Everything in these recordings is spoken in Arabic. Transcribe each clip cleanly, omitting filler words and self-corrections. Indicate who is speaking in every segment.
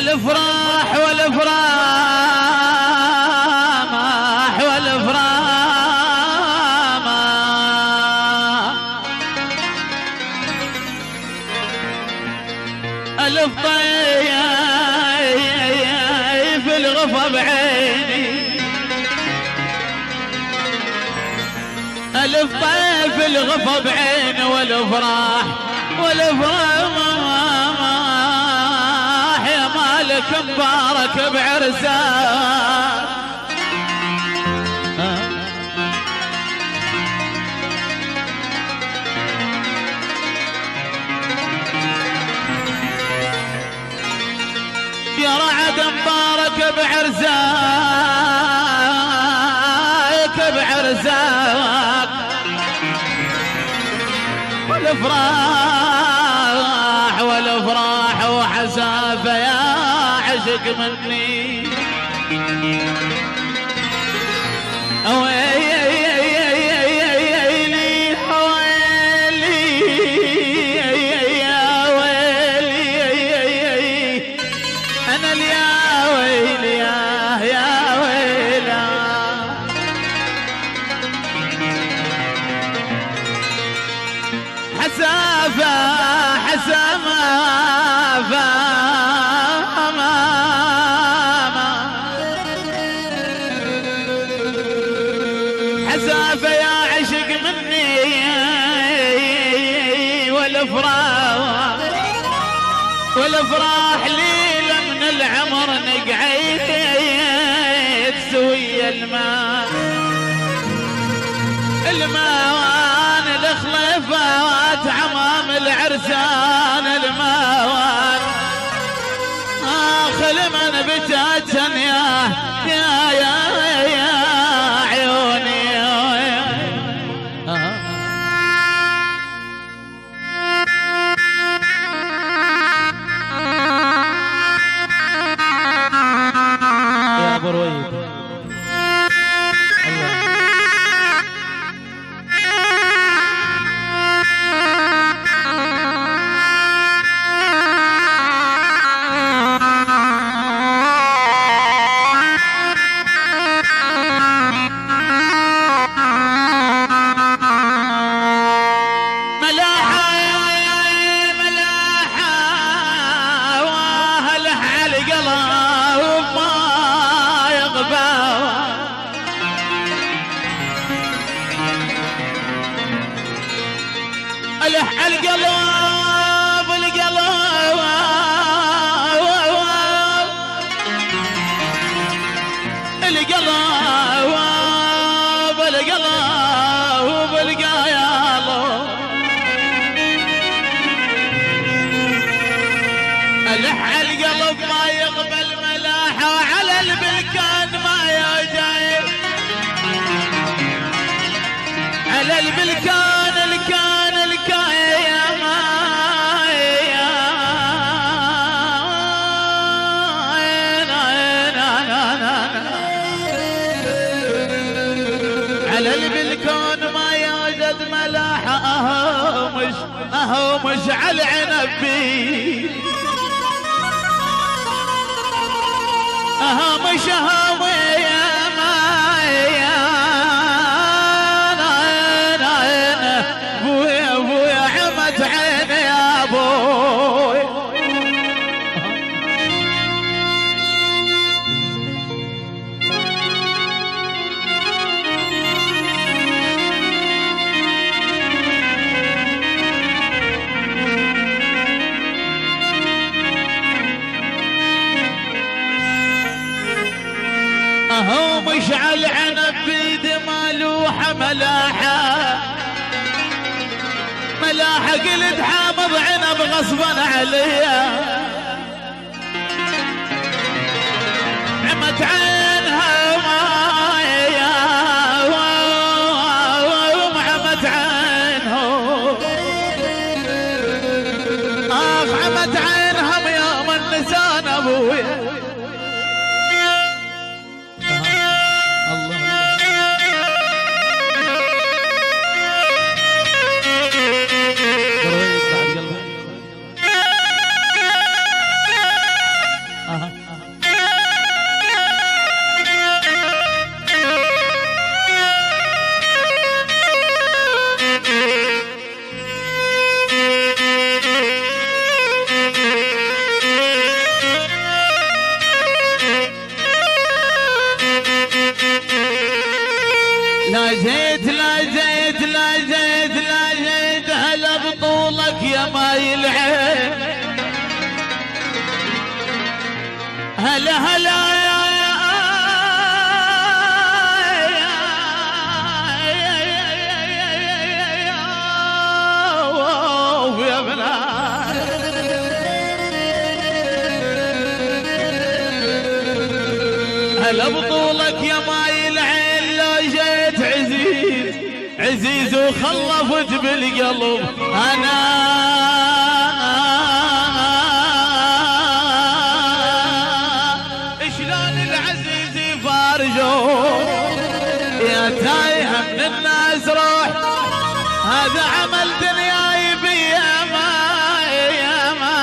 Speaker 1: والافراح والافراح والافراح الف طيف الغفا بعيني الف طيف الغفا بعيني والافراح يا مالك مبارك بعرسان يا رعد مبارك بعرساك والافراح وحسافه يا عشق مني حسافة يا عشق مني والافراح ليلة من العمر نقعد سوية الماوان الخليفات عمام العرسان الماوان آخر من بتاتا يا عيوني يا ابو رويد القلب ما يقبل ملاحة وعلى البلكان ما يجاي على البلكان الكان يا على البلكان ما يوجد ملاحة اهو مش على العنب مش هوي يا مايا بويا عمت عيني يا بوي اهو مشعل عنب بيد مالوحة ملاحة قلت حامض عنب غصبا عليا عمت عينها مايا وعمت عينها عمت عينهم يوم النسان ابويا لا جيت لا جيت لا جيت لا جيت هلا بطولك يا ماي العين هلا هلا يا بلاد هلا بطولك يا ماي العين لو جيت عزيز عزيز وخلفت بالقلب انا شلون العزيز يفارجون يا تايهه من الناس روح هذا عمل دنياي بيا ما يا ما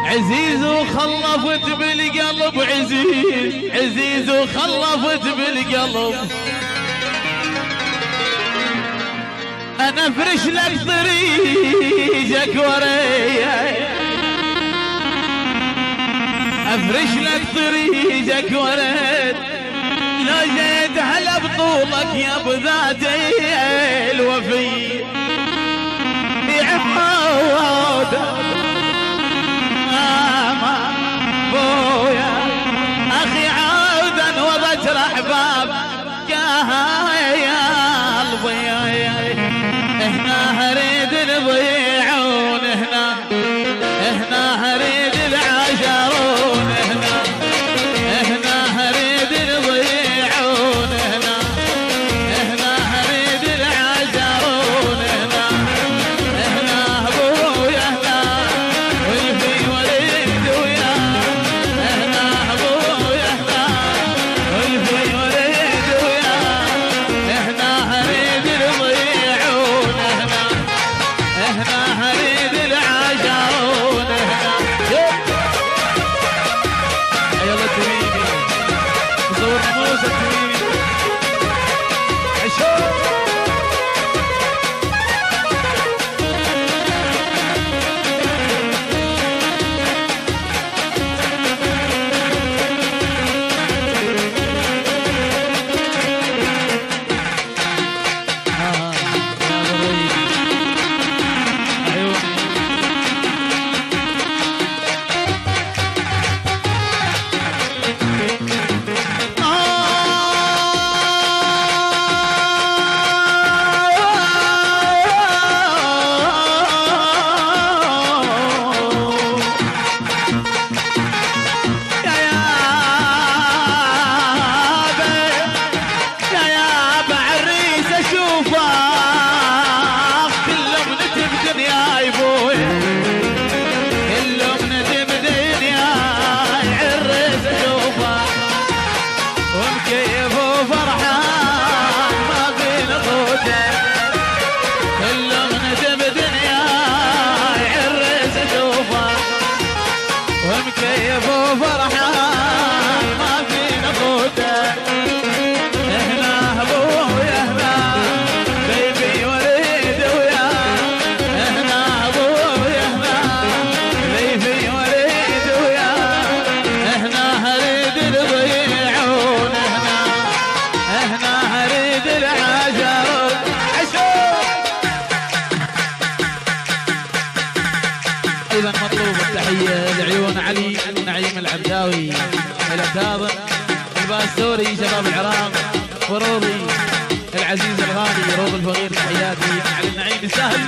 Speaker 1: عزيز وخلفت بالقلب عزيز عزيز وخلفت بالقلب انا افرش لك طريقك وريا افرش لك طريقك وريت لو جيت هلا بطولك يا ابو ذاتي الوفي يعود بويا اخي عودا وبجرح باب يا قلبي هنا هريد الضيعون هنا هريد العشرون هنا هريد الضيعون هنا هريد العشرون هنا ابويا هنا والفي وليد ويا هنا ابويا هنا والفي وليد ويا هنا هريد الضيعون هنا هريد العشرون يلا التميمي صور موسى التميمي عشو ايضا مطلوب التحيه لعيون علي نعيم العبداوي الى كاظم الباسوري شباب العراق وروضي العزيز الغالي روض الفقير تحياتي علي النعيم السهل